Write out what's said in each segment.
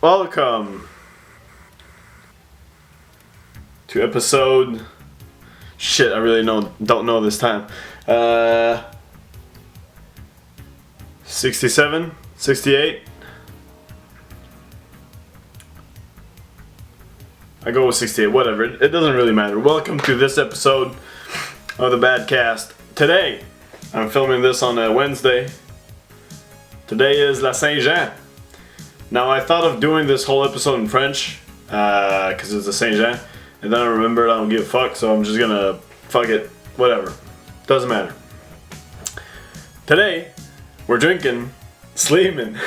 Welcome to episode. Shit, I really don't know this time. 67, 68. I go with 68, whatever. It doesn't really matter. Welcome to this episode of the Badcast. Today, I'm filming this on a Wednesday. Today is La Saint-Jean. Now, I thought of doing this whole episode in French, because it's the Saint-Jean, and then I remembered I don't give a fuck, so I'm just gonna fuck it, whatever. Doesn't matter. Today, we're drinking Sleeman.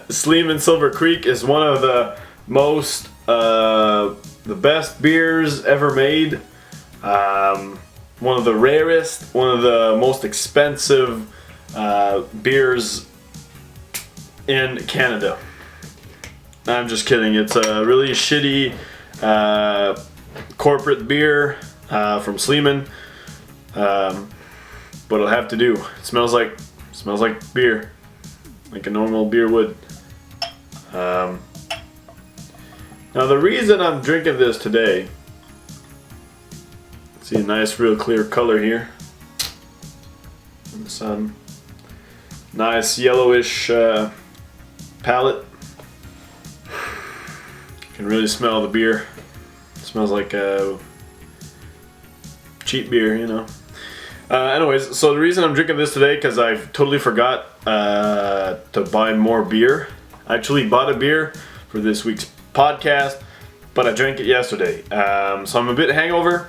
Sleeman Silver Creek is one of the most, the best beers ever made. One of the rarest, one of the most expensive beers in Canada. I'm just kidding. It's a really shitty corporate beer from Sleeman, but it'll have to do. It smells like beer, like a normal beer would. Now the reason I'm drinking this today, see a nice real clear color here in the sun, nice yellowish palette. You can really smell the beer. It smells like cheap beer, you know. Anyways, so the reason I'm drinking this today, because I totally forgot to buy more beer. I actually bought a beer for this week's podcast, but I drank it yesterday. So I'm a bit hangover.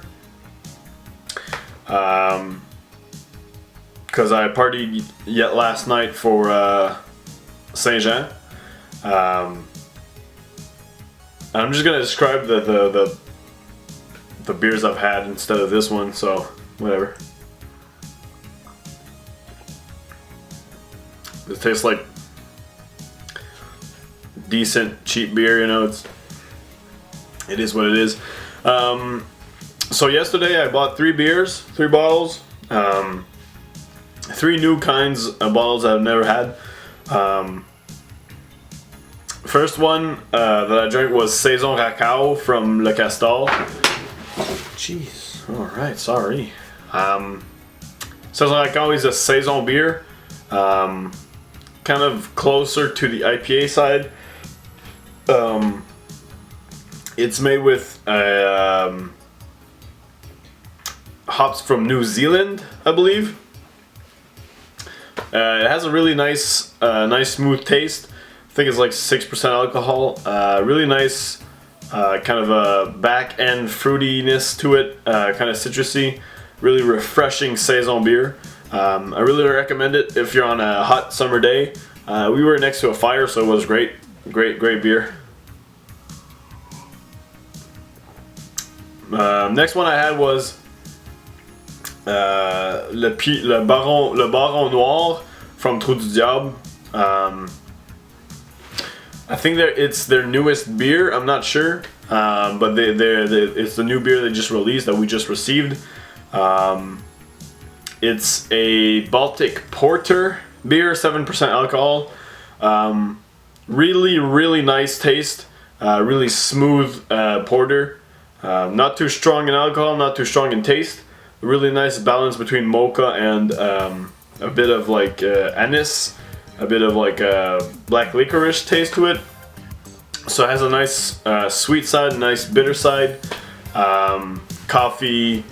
Because I partied yet last night for Saint-Jean. I'm just gonna describe the beers I've had instead of this one, so whatever. This tastes like decent cheap beer, you know. It is what it is. So yesterday I bought 3 bottles, 3 new kinds of bottles I've never had. First one that I drank was Saison Racao from Le Castor. Jeez, alright, sorry. Saison Racao is a Saison beer, kind of closer to the IPA side. It's made with hops from New Zealand, I believe. It has a really nice smooth taste. I think it's like 6% alcohol. Really nice, kind of a back end fruitiness to it, kind of citrusy. Really refreshing Saison beer. I really recommend it if you're on a hot summer day. We were next to a fire, so it was great beer. Next one I had was le Baron Noir from Trou du Diable. I think it's their newest beer. I'm not sure, but it's the new beer they just released that we just received. It's a Baltic Porter beer, 7% alcohol. Really nice taste. Really smooth porter. Not too strong in alcohol, not too strong in taste. A really nice balance between mocha and a bit of like anise, a bit of like black licorice taste to it. So it has a nice sweet side, nice bitter side, coffee,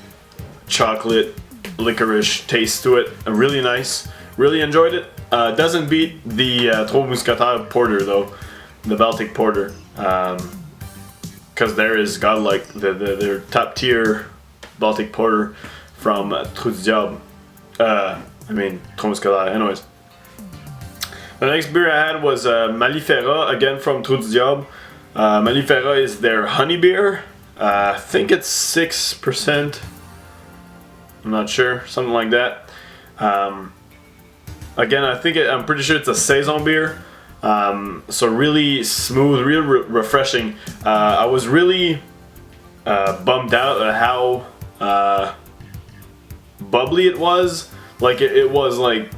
chocolate, licorice taste to it. Really nice. Really enjoyed it. Doesn't beat the Trois Mousquetaires Porter though, the Baltic Porter. Because there is godlike, their top tier Baltic Porter from Trou du Diable. Trois Mousquetaires, anyways. The next beer I had was Malifera, again from Trou du Diable. Malifera is their honey beer. I think it's 6%. I'm not sure, something like that. Again, I'm pretty sure it's a Saison beer. So really smooth, real refreshing. I was really bummed out at how bubbly it was. Like it was like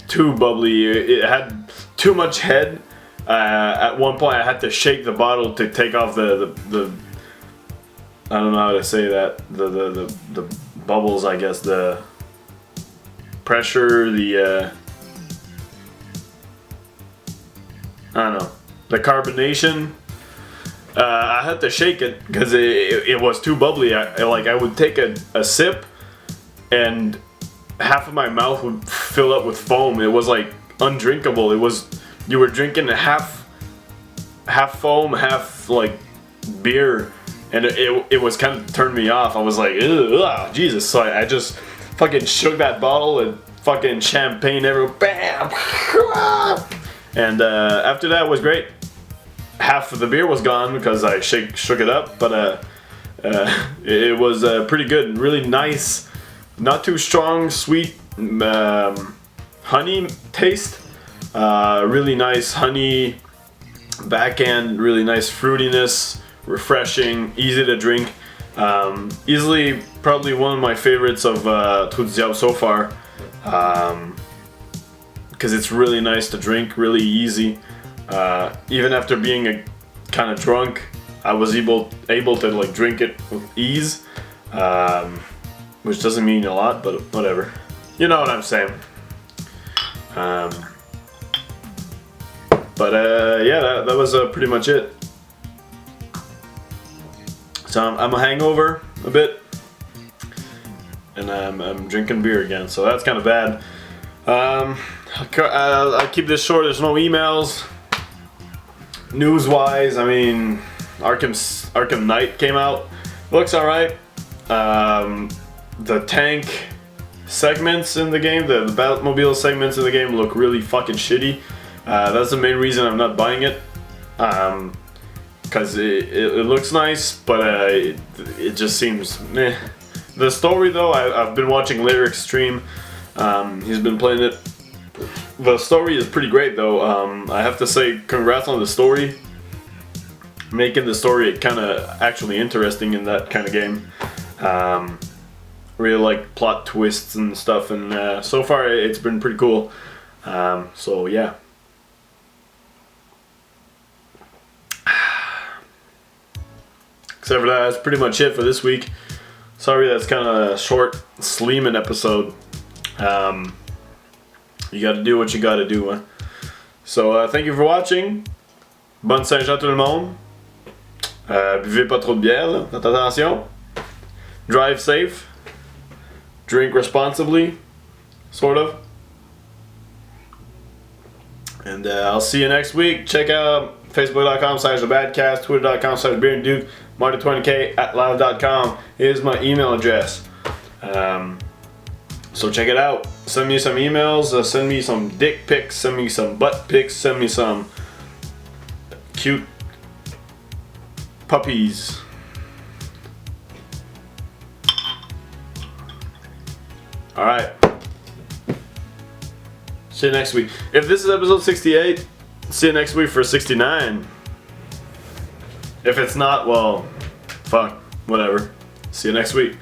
too bubbly. It had too much head. At one point, I had to shake the bottle to take off the I don't know how to say that, the bubbles, I guess, the pressure, the I don't know, the carbonation. I had to shake it because it was too bubbly. I would take a sip and half of my mouth would fill up with foam. It was like undrinkable. You were drinking half foam, half like beer, and it was kind of turned me off. I was like, ugh, Jesus. So I just fucking shook that bottle and fucking champagne everywhere. Bam! And after that, it was great. Half of the beer was gone because I shook it up, but it was pretty good. Really nice, not too strong, sweet honey taste. Really nice honey back end, really nice fruitiness, refreshing, easy to drink. Easily probably one of my favorites of Trou du Diable so far, because it's really nice to drink, really easy. Even after being kind of drunk, I was able to like drink it with ease, which doesn't mean a lot, but whatever. You know what I'm saying. Yeah, that was pretty much it. So I'm a hangover a bit, and I'm drinking beer again, so that's kind of bad. I'll keep this short. There's no emails. News-wise, I mean, Arkham Knight came out. Looks alright. The tank segments in the game, the Batmobile segments in the game look really fucking shitty. That's the main reason I'm not buying it. Because it looks nice, but it just seems meh. The story though, I've been watching Lyric's stream. He's been playing it. The story is pretty great though. I have to say congrats on the story. Making the story kind of actually interesting in that kind of game. Really like plot twists and stuff, and so far it's been pretty cool. So yeah. Except for that, that's pretty much it for this week. Sorry that's kind of a short Sleeman episode. You gotta do what you gotta do, huh? So thank you for watching. Bonne Saint-Jean tout le monde. Buvez pas trop de bière, là. Faites attention. Drive safe. Drink responsibly. Sort of. And I'll see you next week. Check out Facebook.com/Badcast, Twitter.com/BeerandDuke, Marty20k@live.com is my email address. So check it out. Send me some emails, send me some dick pics, send me some butt pics, send me some cute puppies. Alright. See you next week. If this is episode 68, see you next week for 69. If it's not, well, fuck, whatever. See you next week.